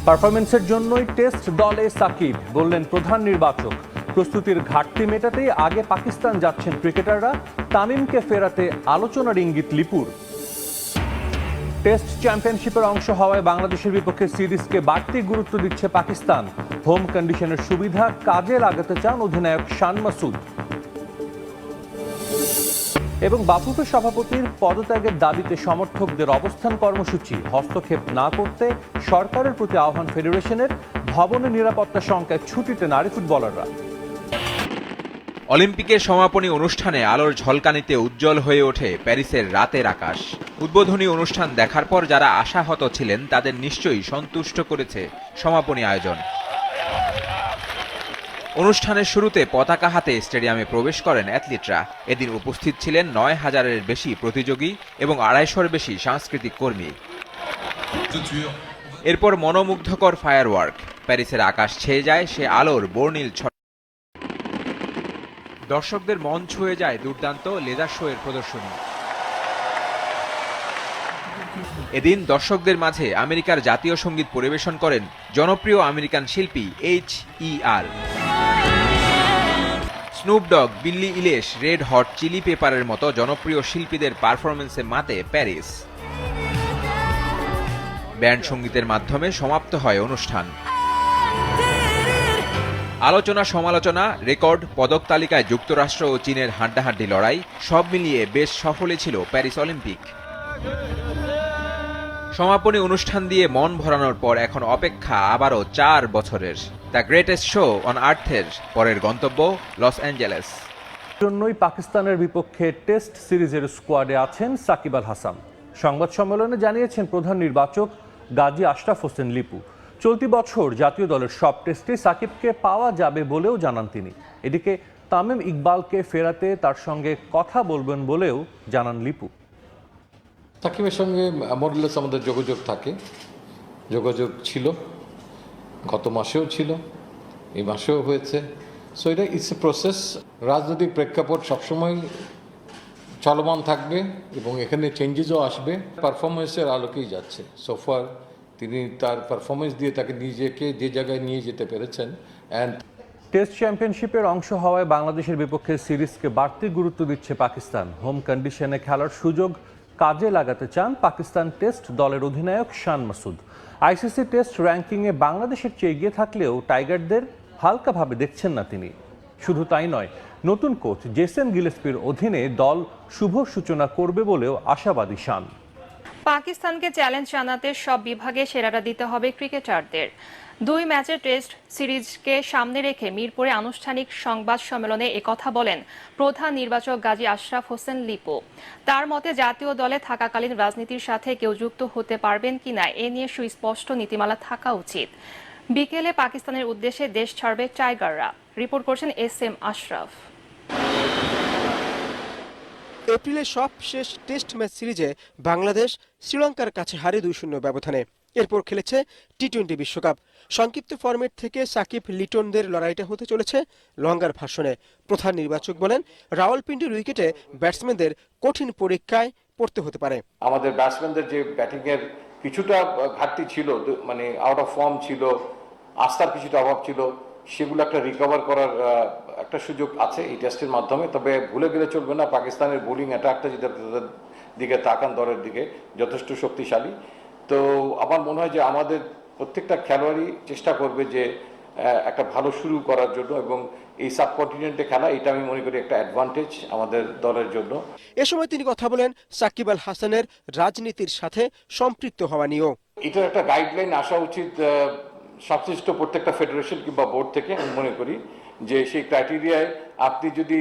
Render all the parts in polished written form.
পারফরমেন্সের জন্যই টেস্ট দলে সাকিব, বললেন প্রধান নির্বাচক। প্রস্তুতির ঘাটতি মেটাতেই আগে পাকিস্তান যাচ্ছেন ক্রিকেটাররা, তামিমকে ফেরাতে আলোচনার ইঙ্গিত লিপুর। টেস্ট চ্যাম্পিয়নশিপের অংশ হওয়ায় বাংলাদেশের বিপক্ষে সিরিজকে বাড়তি গুরুত্ব দিচ্ছে পাকিস্তান। হোম কন্ডিশনের সুবিধা কাজে লাগাতে চান অধিনায়ক শান মাসুদ। এবং বাফুফে সভাপতির পদত্যাগের দাবিতে সমর্থকদের অবস্থান কর্মসূচি। হস্তক্ষেপ না করতে সরকারের প্রতি আহ্বান ফেডারেশনের। ভবনের নিরাপত্তা শঙ্কায় ছুটিতে নারী ফুটবলাররা। অলিম্পিকের সমাপনী অনুষ্ঠানে আলোর ঝলকানিতে উজ্জ্বল হয়ে ওঠে প্যারিসের রাতের আকাশ। উদ্বোধনী অনুষ্ঠান দেখার পর যারা আশাহত ছিলেন তাদের নিশ্চয়ই সন্তুষ্ট করেছে সমাপনী আয়োজন। অনুষ্ঠানের শুরুতে পতাকা হাতে স্টেডিয়ামে প্রবেশ করেন অ্যাথলিটরা। এদিন উপস্থিত ছিলেন ৯,০০০-এর বেশি প্রতিযোগী এবং ২৫০-এর বেশি সাংস্কৃতিক কর্মী। এরপর মনোমুগ্ধকর ফায়ারওয়ার্ক। প্যারিসের আকাশ ছেয়ে যায় সে আলোর বর্ণিল ছটা। দর্শকদের মন ছুঁয়ে যায় দুর্দান্ত লেজার শো এর প্রদর্শনী। এদিন দর্শকদের মাঝে আমেরিকার জাতীয় সঙ্গীত পরিবেশন করেন জনপ্রিয় আমেরিকান শিল্পী H.E.R. স্নুপ ডগ, বিল্লি ইলিশ, রেড হট চিলি পেপারের মতো জনপ্রিয় শিল্পীদের পারফরমেন্সে মাতে প্যারিস। ব্যান্ড সঙ্গীতের মাধ্যমে সমাপ্ত হয় অনুষ্ঠান। আলোচনা সমালোচনা, রেকর্ড, পদক তালিকায় যুক্তরাষ্ট্র ও চীনের হাড্ডাহাড্ডি লড়াই, সব মিলিয়ে বেশ সফলই ছিল প্যারিস অলিম্পিক। সমাপনী অনুষ্ঠান দিয়ে মন ভরানোর পর এখন অপেক্ষা আবারও ৪ বছরের দ্য গ্রেটেস্ট শো অন আর্থের পরের গন্তব্য লস অ্যাঞ্জেলেস। জন্যই পাকিস্তানের বিপক্ষে টেস্ট সিরিজের স্কোয়াডে আছেন সাকিব আল হাসান। সংবাদ সম্মেলনে জানিয়েছেন প্রধান নির্বাচক গাজী আশরাফ হোসেন লিপু। চলতি বছর জাতীয় দলের সব টেস্টে সাকিবকে পাওয়া যাবে বলেও জানান তিনি। এদিকে তামিম ইকবালকে ফেরাতে তার সঙ্গে কথা বলবেন বলেও জানান লিপু। সাকিবের সঙ্গে মোরলেস আমাদের যোগাযোগ থাকে, যোগাযোগ ছিল, গত মাসেও ছিল, এই মাসেও হয়েছে। সো এটা ইটস এ প্রসেস। রাজনৈতিক প্রেক্ষাপট সবসময় চলমান থাকবে এবং এখানে চেঞ্জেসও আসবে। পারফরমেন্সের আলোকেই যাচ্ছে। সোফার তিনি তার পারফরমেন্স দিয়ে তাকে নিজেকে যে জায়গায় নিয়ে যেতে পেরেছেন। টেস্ট চ্যাম্পিয়নশিপের অংশ হওয়ায় বাংলাদেশের বিপক্ষে সিরিজকে বাড়তি গুরুত্ব দিচ্ছে পাকিস্তান। হোম কন্ডিশনে খেলার সুযোগ কাজে লাগাতে চান পাকিস্তান টেস্ট দলের অধিনায়ক শান মাসুদ। আইসিসি টেস্ট র্যাঙ্কিংয়ে বাংলাদেশের চেয়ে এগিয়ে থাকলেও টাইগারদের হালকাভাবে দেখছেন না তিনি। শুধু তাই নয়, নতুন কোচ জেসন গিলেস্পির অধীনে দল শুভ সূচনা করবে বলেও আশাবাদী শান। পাকিস্তানকে চ্যালেঞ্জ জানাতে সব বিভাগে সেরাটা দিতে হবে ক্রিকেটারদের। ২ ম্যাচের টেস্ট সিরিজকে সামনে রেখে মিরপুরে আনুষ্ঠানিক সংবাদ সম্মেলনে একথা বলেন প্রধান নির্বাচক গাজী আশরাফ হোসেন লিপু। তার মতে জাতীয় দলে থাকাকালীন রাজনীতির সাথে কেউ যুক্ত হতে পারবেন কিনা এ নিয়ে সুস্পষ্ট নীতিমালা থাকা উচিত। বিকেলে পাকিস্তানের উদ্দেশ্যে দেশ ছাড়বে টাইগাররা। রিপোর্ট করছেন SM আশরাফ। এপ্রিলের সব শেষ টেস্ট ম্যাচ সিরিজে বাংলাদেশ শ্রীলঙ্কার কাছে হারে ২-০ ব্যবধানে। এরপর খেলেছে টি-20 বিশ্বকাপ। সংক্ষিপ্ত ফরম্যাট থেকে সাকিব লিটনদের লড়াইটা হতে চলেছে লঙ্গার ভাষণে। প্রধান নির্বাচক বলেন রাওয়ালপিন্ডির উইকেটে ব্যাটসম্যানদের কঠিন পরীক্ষায় পড়তে হতে পারে। আমাদের ব্যাটসম্যানদের যে ব্যাটিংয়ের কিছুটা ঘাটতি ছিল, মানে আউট অফ ফর্ম ছিল, আস্থার কিছুটা অভাব ছিল, সেগুলো একটা রিকভার করার একটা সুযোগ আছে এই টেস্টের মাধ্যমে। তবে ভুলে গেলে চলবে না, পাকিস্তানের বোলিং অ্যাটাকটা যদি তাদের দিকে তাকান, দলের দিকে যথেষ্ট শক্তিশালী। তো আমার মনে হয় যে আমাদের প্রত্যেকটা খেলোয়াড়ই চেষ্টা করবে যে একটা ভালো শুরু করার জন্য, এবং এই সাবকন্টিনেন্টে খেলা এটা আমি মনে করি একটা অ্যাডভান্টেজ আমাদের দলের জন্য। এ সময় তিনি কথা বলেন সাকিব আল হাসানের রাজনীতির সাথে সম্পৃক্ত হওয়া নিয়েও। এটার একটা গাইডলাইন আসা উচিত সংশ্লিষ্ট প্রত্যেকটা ফেডারেশন কিংবা বোর্ড থেকে। আমি মনে করি যে সেই ক্রাইটেরিয়ায় আপনি যদি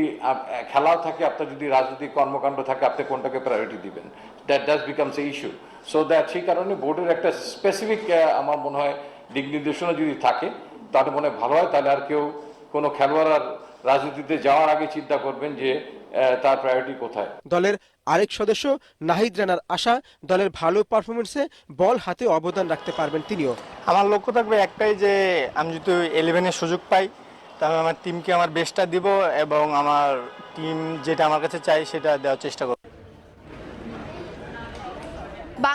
খেলাও থাকে, আপনার যদি রাজনৈতিক কর্মকাণ্ড থাকে, আপনি কোনটাকে প্রায়োরিটি দিবেন, that does becomes a issue. So that সেই কারণে বোর্ডের একটা স্পেসিফিক আমার মনে হয় দিক নির্দেশনা যদি থাকে তাহলে মনে হয় ভালো হয়। তাহলে আর কেউ কোনো খেলোয়াড় আর রাজনীতিতে যাওয়ার আগে চিন্তা করবেন যে তার প্রায়োরিটি কোথায়। দলের আরেক সদস্য নাহিদ রানার আশা দলের ভালো পারফরমেন্সে বল হাতে অবদান রাখতে পারবেন তিনিও। আমার লক্ষ্য থাকবে একটাই, যে আমি যদি 11-এর সুযোগ পাই তাহলে আমার টিমকে আমার বেস্টটা দিব এবং আমার টিম যেটা আমার কাছে চাই সেটা দেওয়ার চেষ্টা করব।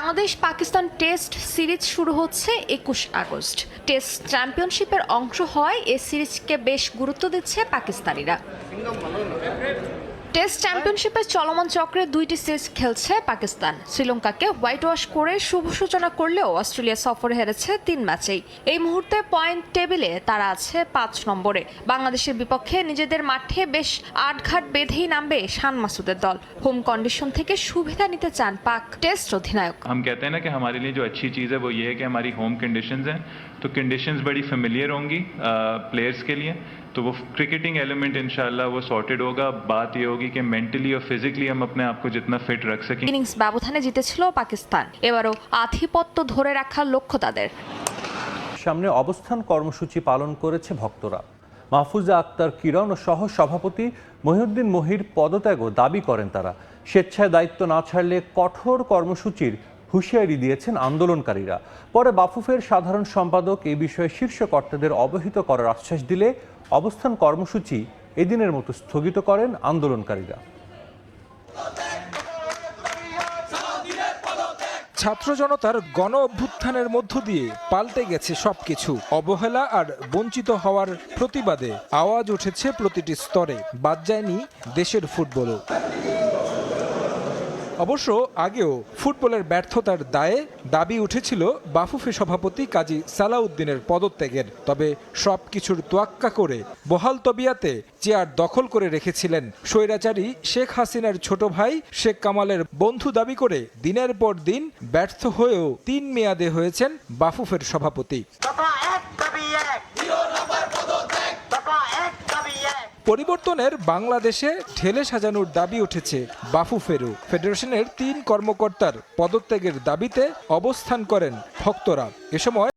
বাংলাদেশ পাকিস্তান টেস্ট সিরিজ শুরু হচ্ছে 21 আগস্ট। টেস্ট চ্যাম্পিয়নশিপের অংশ হওয়ায় এই সিরিজকে বেশ গুরুত্ব দিচ্ছে পাকিস্তানিরা। টেস্ট চ্যাম্পিয়নশিপের চলমান চক্রে 2টি সিরিজ খেলছে পাকিস্তান। শ্রীলঙ্কাকে হোয়াইট ওয়াশ করে শুভ সূচনা করলেও অস্ট্রেলিয়া সফরে হেরেছে 3 ম্যাচেই। এই মুহূর্তে পয়েন্ট টেবিলে তারা আছে 5 নম্বরে। বাংলাদেশের বিপক্ষে নিজেদের মাঠে বেশ আটঘাট বেঁধেই নামবে শান মাসুদের দল। হোম কন্ডিশন থেকে সুবিধা নিতে চান পাক টেস্ট অধিনায়ক। हम कहते हैं ना कि हमारे लिए जो अच्छी चीज़ है वो ये है कि हमारी होम कंडीशंस हैं, तो कंडीशंस बड़ी फेमिलियर होंगी प्लेयर्स के लिए, तो वो क्रिकेटिंग एलिमेंट इंशाल्लाह वो सॉर्टेड होगा। बात ये होगी कि मेंटली और फिजिकली हम अपने आप को जितना फिट रख सकें। ইনিংস ব্যবধানে জিতেছিল পাকিস্তান, এবারও আধিপত্য ধরে রাখার লক্ষ্য তাদের। সামনে অবস্থান কর্মসূচি পালন করেছে ভক্তরা। মাহফুজা আক্তার কিরণ ও সহ সভাপতি মহিউদ্দিন মহির পদত্যাগও দাবি করেন তারা। স্বেচ্ছায় দায়িত্ব না ছাড়লে কঠোর কর্মসূচির হুঁশিয়ারি দিয়েছেন আন্দোলনকারীরা। পরে বাফুফের সাধারণ সম্পাদক এই বিষয়ে শীর্ষ কর্তাদের অবহিত করার আশ্বাস দিলে অবস্থান কর্মসূচি এদিনের মতো স্থগিত করেন আন্দোলনকারীরা। ছাত্র জনতার গণ অভ্যুত্থানের মধ্য দিয়ে পাল্টে গেছে সবকিছু। অবহেলা আর বঞ্চিত হওয়ার প্রতিবাদে আওয়াজ উঠেছে প্রতিটি স্তরে, বাদ যায়নি দেশের ফুটবলও। অবশ্য আগেও ফুটবলের ব্যর্থতার দায়ে দাবি উঠেছিল বাফুফে সভাপতি কাজী সালাউদ্দিনের পদত্যাগের। তবে সবকিছুর তোয়াক্কা করে বহাল তবিয়াতে চেয়ার দখল করে রেখেছিলেন স্বৈরাচারী শেখ হাসিনার ছোট ভাই শেখ কামালের বন্ধু দাবি করে দিনের পর দিন ব্যর্থ হয়েও 3 মেয়াদে হয়েছেন বাফুফের সভাপতি। পরিবর্তনের বাংলাদেশে ঢেলে সাজানোর দাবি উঠেছে বাফুফেরও। ফেডারেশনের 3 কর্মকর্তার পদত্যাগের দাবিতে অবস্থান করেন ভক্তরা। এ সময়